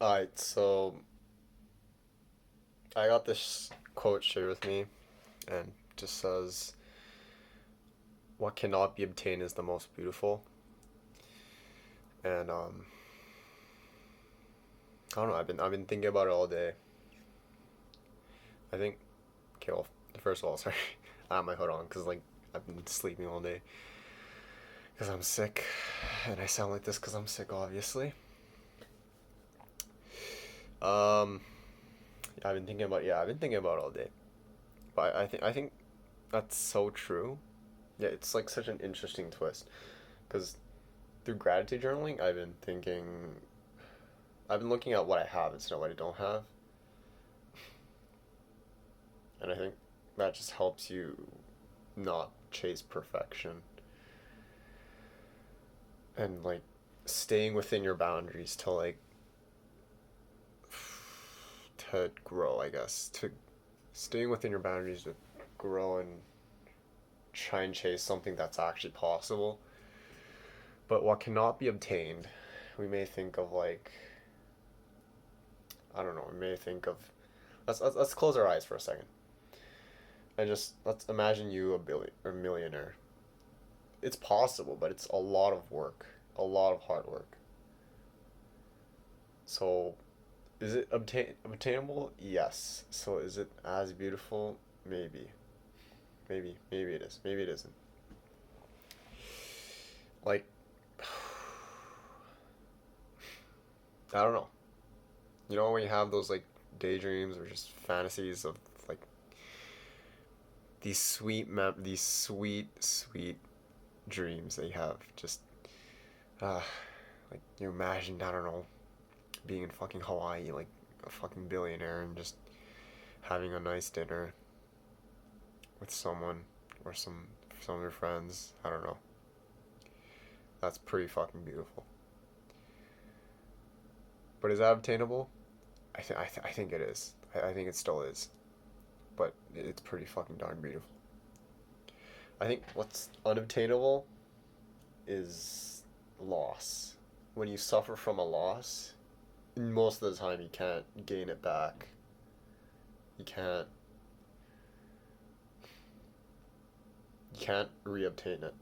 Alright, so I got this quote shared with me, and just says, "What cannot be obtained is the most beautiful." And I don't know. I've been thinking about it all day. I think. Okay, well, first of all, sorry, I have my hood on because I've been sleeping all day because I'm sick, and I sound like this because I'm sick, obviously. Um, yeah, I've been thinking about it all day, but I think that's so true. Yeah, it's like such an interesting twist because through gratitude journaling, I've been looking at what I have instead of what I don't have, and I think that just helps you not chase perfection and staying within your boundaries to grow, I guess, to staying within your boundaries to grow and try and chase something that's actually possible. But what cannot be obtained, we may think of I don't know, we may think of let's close our eyes for a second and just let's imagine you a billion or millionaire. It's possible, but it's a lot of work, a lot of hard work. So, is it obtainable? Yes. So, is it as beautiful? Maybe. Maybe it is. Maybe it isn't. Like, I don't know. You know when you have those daydreams or just fantasies of like these sweet dreams that you have. Just uh, you imagine, I don't know, being in fucking Hawaii, like a fucking billionaire, and just having a nice dinner with someone or some of your friends. I don't know. That's pretty fucking beautiful. But is that obtainable? I think it is. I think it still is. But it's pretty fucking darn beautiful. I think what's unobtainable is loss. When you suffer from a loss, most of the time you can't gain it back. You can't reobtain it.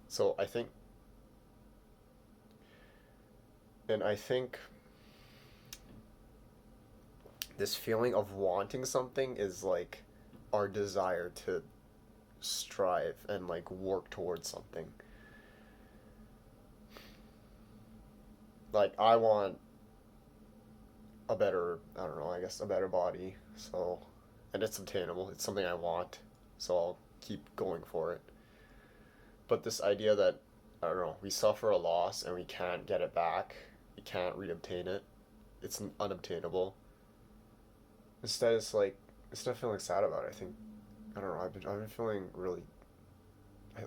So I think this feeling of wanting something is like our desire to strive and work towards something. Like I want a better, I don't know, I guess a better body. So, and it's obtainable. It's something I want. So I'll keep going for it. But this idea that, I don't know, we suffer a loss and we can't get it back, we can't reobtain it, it's unobtainable. Instead, instead of feeling sad about it, I think, I don't know, I've been feeling really,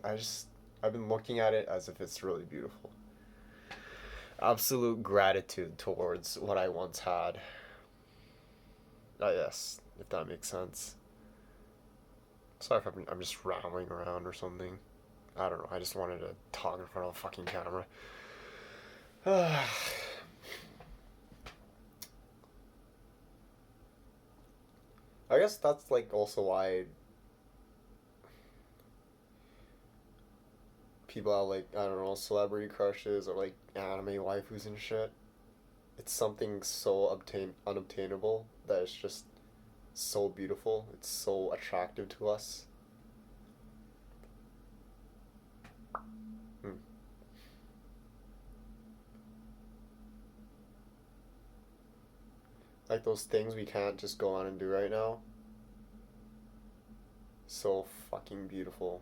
I just, I've been looking at it as if it's really beautiful. Absolute gratitude towards what I once had. Yes, if that makes sense. Sorry if I'm just rambling around or something. I don't know. I just wanted to talk in front of a fucking camera. I guess that's also why people have I don't know, celebrity crushes or anime waifus and shit. It's something so unobtainable that it's just so beautiful. It's so attractive to us. Hmm. Like those things we can't just go on and do right now. So fucking beautiful.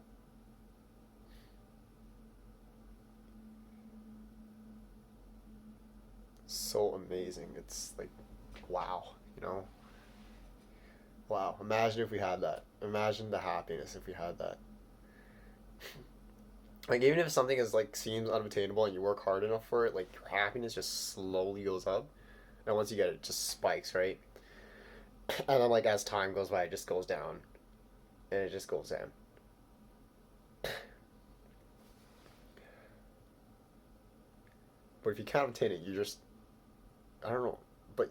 So amazing. It's wow, you know? Wow. Imagine if we had that. Imagine the happiness if we had that. Even if something is seems unobtainable and you work hard enough for it, your happiness just slowly goes up. And once you get it, it just spikes, right? And then as time goes by, it just goes down. And it just goes down. But if you can't obtain it, you just I don't know, but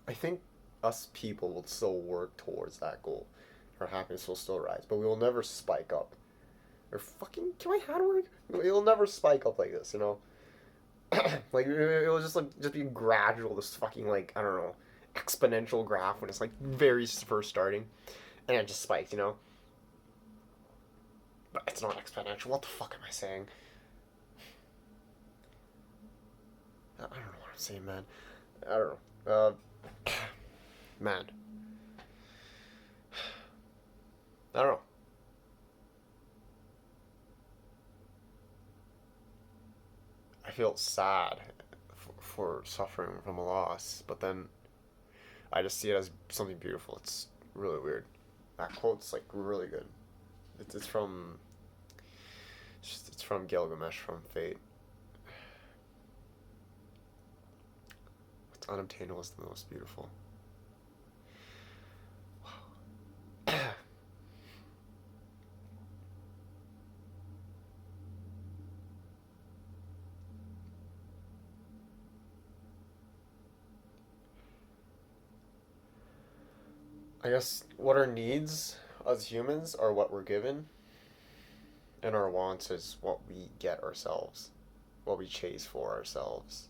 I think us people will still work towards that goal. Our happiness will still rise, but we will never spike up. Or fucking, can my hand work? It'll never spike up like this, you know? Like, it will just, like, just be gradual, this fucking, like, I don't know, exponential graph when it's, like, very first starting. And it just spikes, you know? But it's not exponential. What the fuck am I saying? I don't know what I'm saying, man. I don't know. Man. I don't know. I feel sad for suffering from a loss, but then I just see it as something beautiful. It's really weird. That quote's like really good. It's from it's from Gilgamesh from Fate. What's unobtainable is the most beautiful. I guess what our needs as humans are what we're given, and our wants is what we get ourselves, what we chase for ourselves.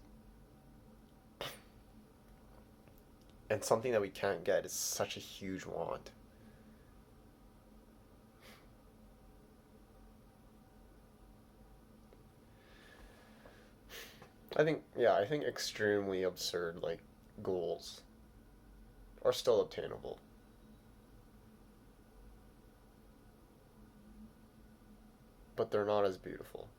And something that we can't get is such a huge want. I think extremely absurd, like, goals are still obtainable. But they're not as beautiful.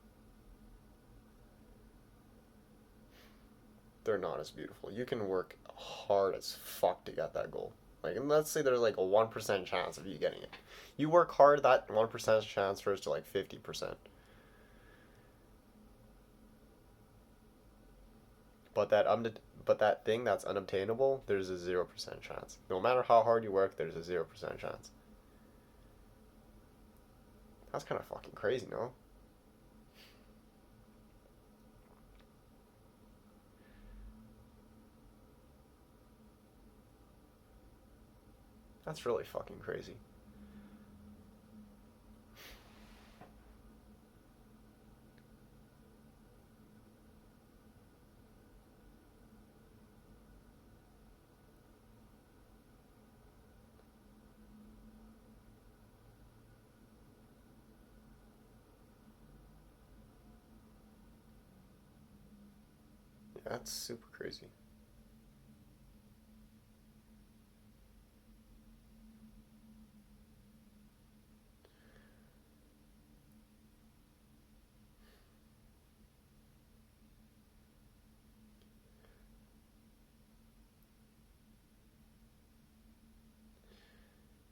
They're not as beautiful. You can work hard as fuck to get that goal. Like, and let's say there's like a 1% chance of you getting it. You work hard, that 1% transfers to like 50%. But that thing that's unobtainable, there's a 0% chance. No matter how hard you work, there's a 0% chance. That's kind of fucking crazy, no? That's really fucking crazy. Yeah, that's super crazy.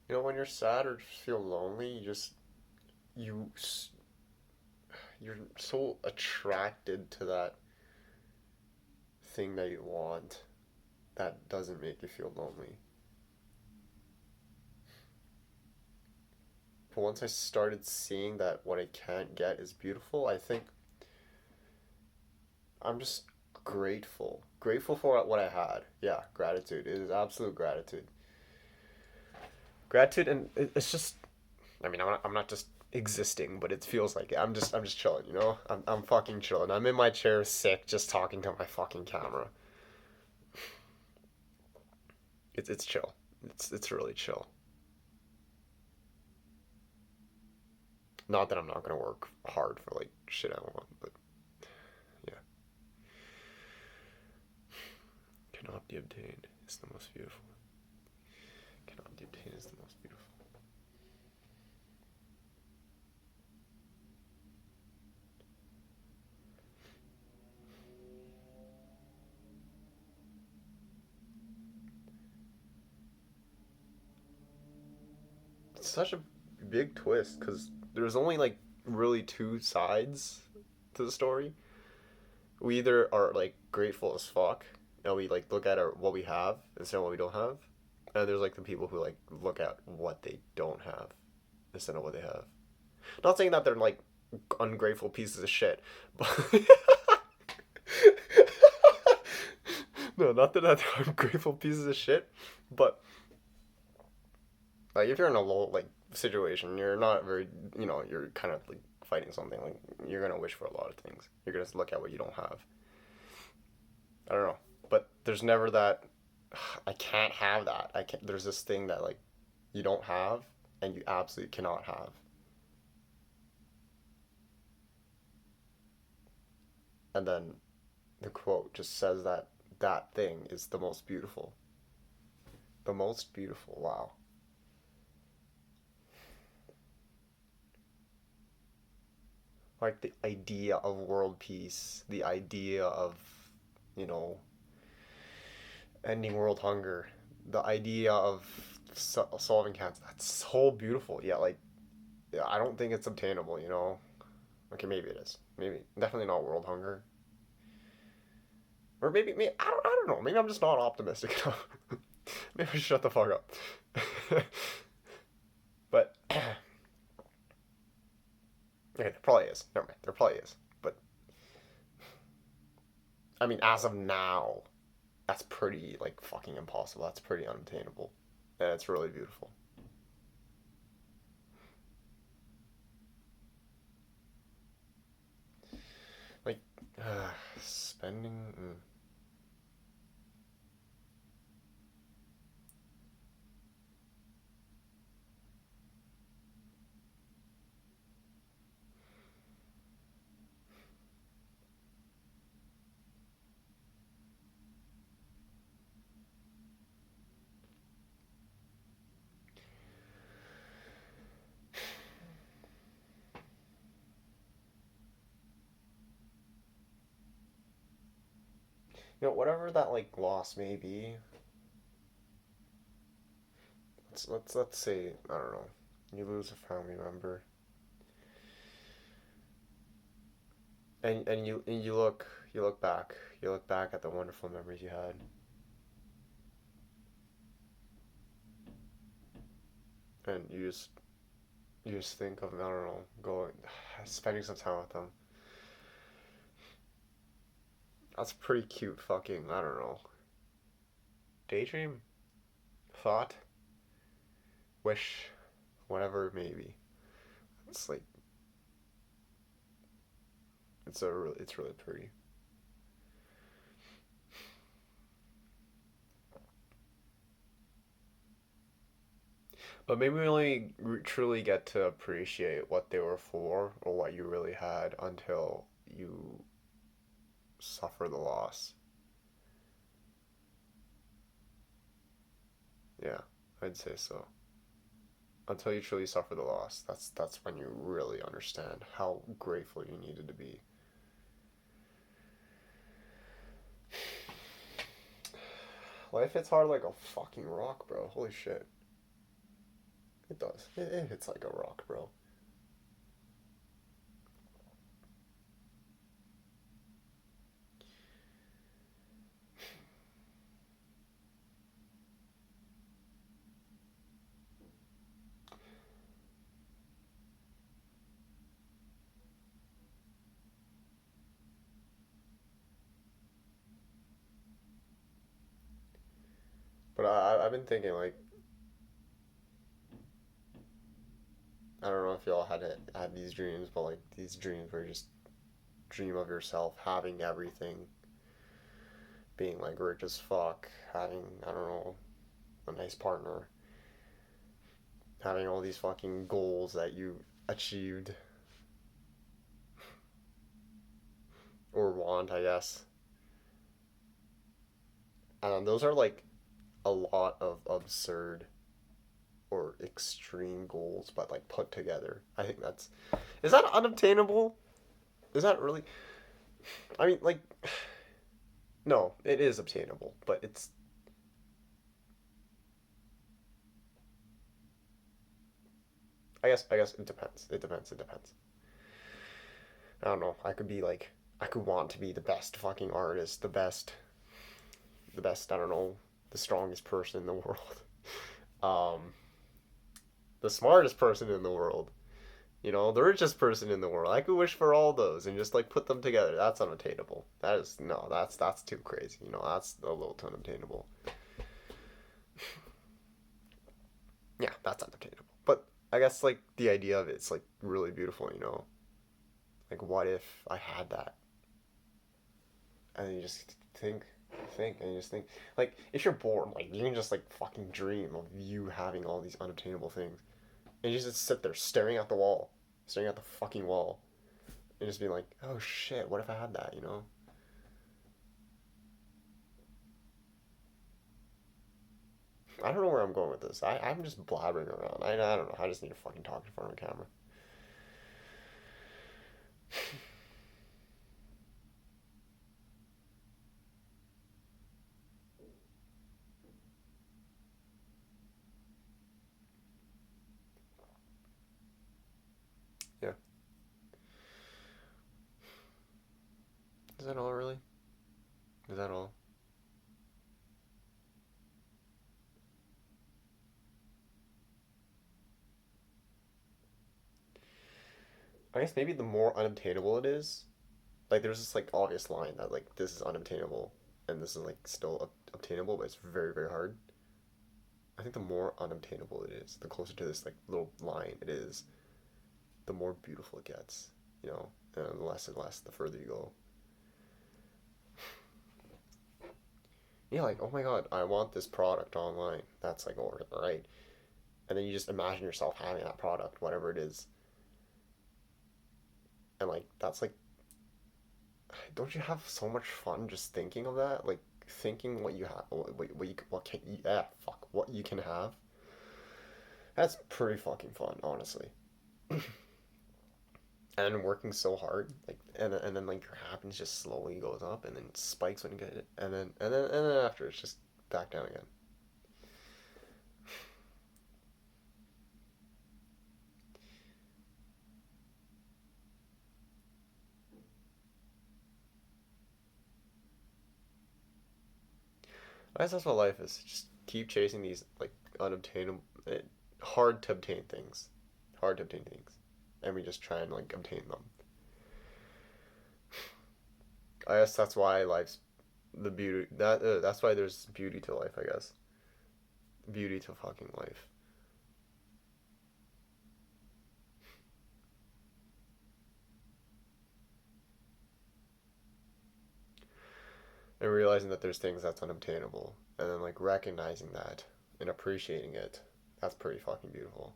You know, when you're sad or just feel lonely, you you're so attracted to that thing that you want that doesn't make you feel lonely. But once I started seeing that what I can't get is beautiful, I think I'm just grateful. Grateful for what I had. Yeah, gratitude. It is absolute gratitude. Gratitude, and it's just, I mean, I'm not just existing, but it feels like it. I'm just chilling, you know? I'm fucking chilling. I'm in my chair sick just talking to my fucking camera. It's chill. It's really chill. Not that I'm not gonna work hard for like shit I want, but yeah. Cannot be obtained is the most beautiful. Cannot be obtained is the most beautiful. It's such a big twist because there's only like really two sides to the story. We either are like grateful as fuck and we like look at what we have instead of what we don't have, and there's like the people who like look at what they don't have instead of what they have. Not saying that they're like ungrateful pieces of shit, but No, not that I'm ungrateful pieces of shit, but like if you're in a low like situation, you're not very, you're kind of like fighting something. Like you're gonna wish for a lot of things. You're gonna look at what you don't have. I don't know, but there's never that. I can't have that. I can't. There's this thing that like you don't have, and you absolutely cannot have. And then the quote just says that that thing is the most beautiful. The most beautiful. Wow. Like the idea of world peace, the idea of, you know, ending world hunger, the idea of solving cancer. That's so beautiful. Yeah, like yeah, I don't think it's obtainable. Okay, maybe it is. Maybe definitely not world hunger. Or maybe I don't know. Maybe I'm just not optimistic enough. Maybe I should shut the fuck up. But okay, there probably is. Never mind. There probably is. But I mean, as of now, that's pretty like fucking impossible. That's pretty unobtainable, and it's really beautiful. Like spending. Whatever that like loss may be. Let's say I don't know. You lose a family member, and you look back at the wonderful memories you had, and you just think of I don't know going spending some time with them. That's pretty cute. Fucking I don't know. Daydream, thought, wish, whatever it may be. It's like it's really pretty. But maybe we only truly get to appreciate what they were for or what you really had until you suffer the loss. Yeah, I'd say so. Until you truly suffer the loss, that's when you really understand how grateful you needed to be. Life hits hard like a fucking rock, bro. Holy shit. It does. It hits like a rock, bro. But I've been thinking like I don't know if y'all had these dreams, but like these dreams where you just dream of yourself having everything, being like rich as fuck, having I don't know a nice partner, having all these fucking goals that you achieved or want, I guess. And those are like a lot of absurd or extreme goals, but like put together. I think that's is that unobtainable? Is that really? I mean, like, no, it is obtainable, but I guess it depends. It depends. It depends. I don't know. I could be like I could want to be the best fucking artist, the best. I don't know, the strongest person in the world, um, the smartest person in the world, You know, the richest person in the world. I could wish for all those and just like put them together. That's unattainable. That is no, that's too crazy. You know, that's a little too unattainable. Yeah, that's unattainable. But I guess like the idea of it's like really beautiful. You know, like what if I had that? And you just and you just think like if you're bored, like you can just like fucking dream of you having all these unattainable things, and you just sit there staring at the wall, staring at the fucking wall, and just being like, oh shit, what if I had that? You know? I don't know where I'm going with this. I'm just blabbering around. I don't know. I just need to fucking talk in front of a camera. Yeah. Is that all really? Is that all? I guess maybe the more unobtainable it is, like there's this like obvious line that like this is unobtainable and this is like still obtainable, but it's very very hard. I think the more unobtainable it is, the closer to this like little line it is, the more beautiful it gets. You know, and less the further you go. Yeah, like oh my god, I want this product online. That's like all right, and then you just imagine yourself having that product, whatever it is, and like that's like, don't you have so much fun just thinking of that? Like thinking what you have, what you what can you, yeah, fuck, what you can have. That's pretty fucking fun, honestly. And working so hard, like, and then like your happiness just slowly goes up, and then spikes when you get it, and then after it's just back down again. I guess that's what life is. Just keep chasing these like unobtainable, hard to obtain things, hard to obtain things, and we just try and like obtain them. I guess that's why life's the beauty that's why there's beauty to life. I guess beauty to fucking life, and realizing that there's things that's unobtainable, and then like recognizing that and appreciating it. That's pretty fucking beautiful.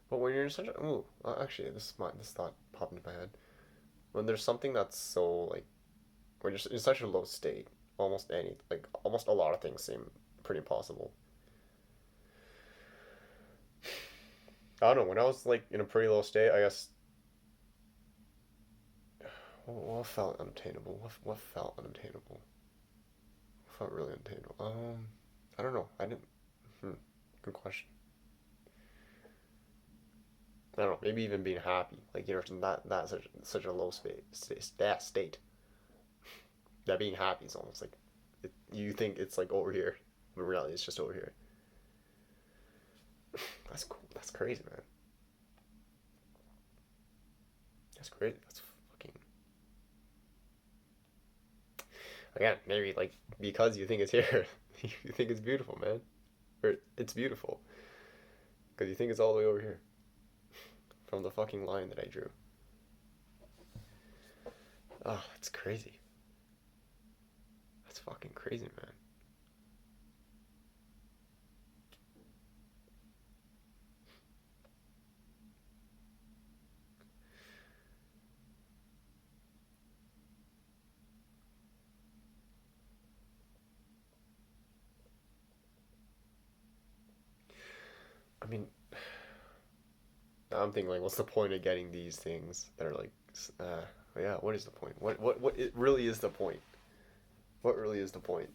But when you're in such a ooh, actually, this thought popped into my head. When there's something that's so like when you're in such a low state, almost a lot of things seem pretty impossible. I don't know. When I was like in a pretty low state, I guess what felt unobtainable? What felt unobtainable? What felt really unobtainable? I don't know. I didn't. Hmm, good question. I don't know. Maybe even being happy, like you know, that such a low state. That being happy is almost like you think it's like over here, but in reality it's just over here. That's cool. That's crazy, man. That's crazy. That's fucking. Again, maybe like because you think it's here, you think it's beautiful, man. Or it's beautiful because you think it's all the way over here from the fucking line that I drew. Oh, that's crazy. That's fucking crazy, man. I mean, I'm thinking like, what's the point of getting these things that are like, uh, yeah, what is the point? What it really is the point? What really is the point?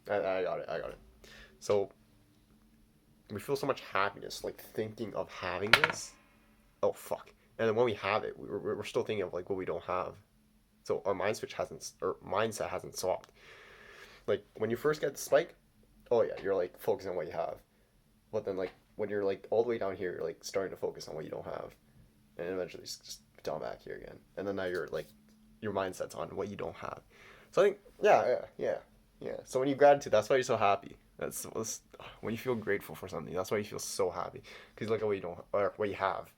I got it. I got it. So we feel so much happiness like thinking of having this. Oh fuck! And then when we have it, we're still thinking of like what we don't have. So our mindset hasn't swapped. Like when you first get the spike, oh yeah, you're like focusing on what you have. But then like when you're like all the way down here, you're like starting to focus on what you don't have, and eventually it's just down back here again. And then now you're like your mindset's on what you don't have. So I think yeah. So when you gratitude, that's why you're so happy. That's when you feel grateful for something. That's why you feel so happy because you look at what you don't or what you have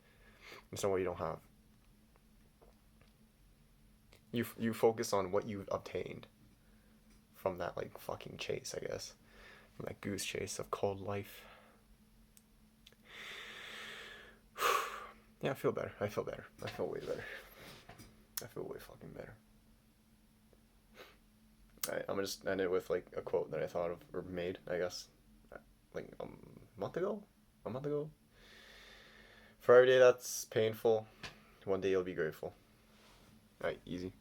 instead of what you don't have. You focus on what you've obtained from that like fucking chase, I guess, from that goose chase of cold life. Yeah, I feel better. I feel better. I feel way better. I feel way fucking better. Alright, I'm gonna just end it with like a quote that I thought of or made, I guess, like a month ago. A month ago. For every day that's painful, one day you'll be grateful. Alright, easy.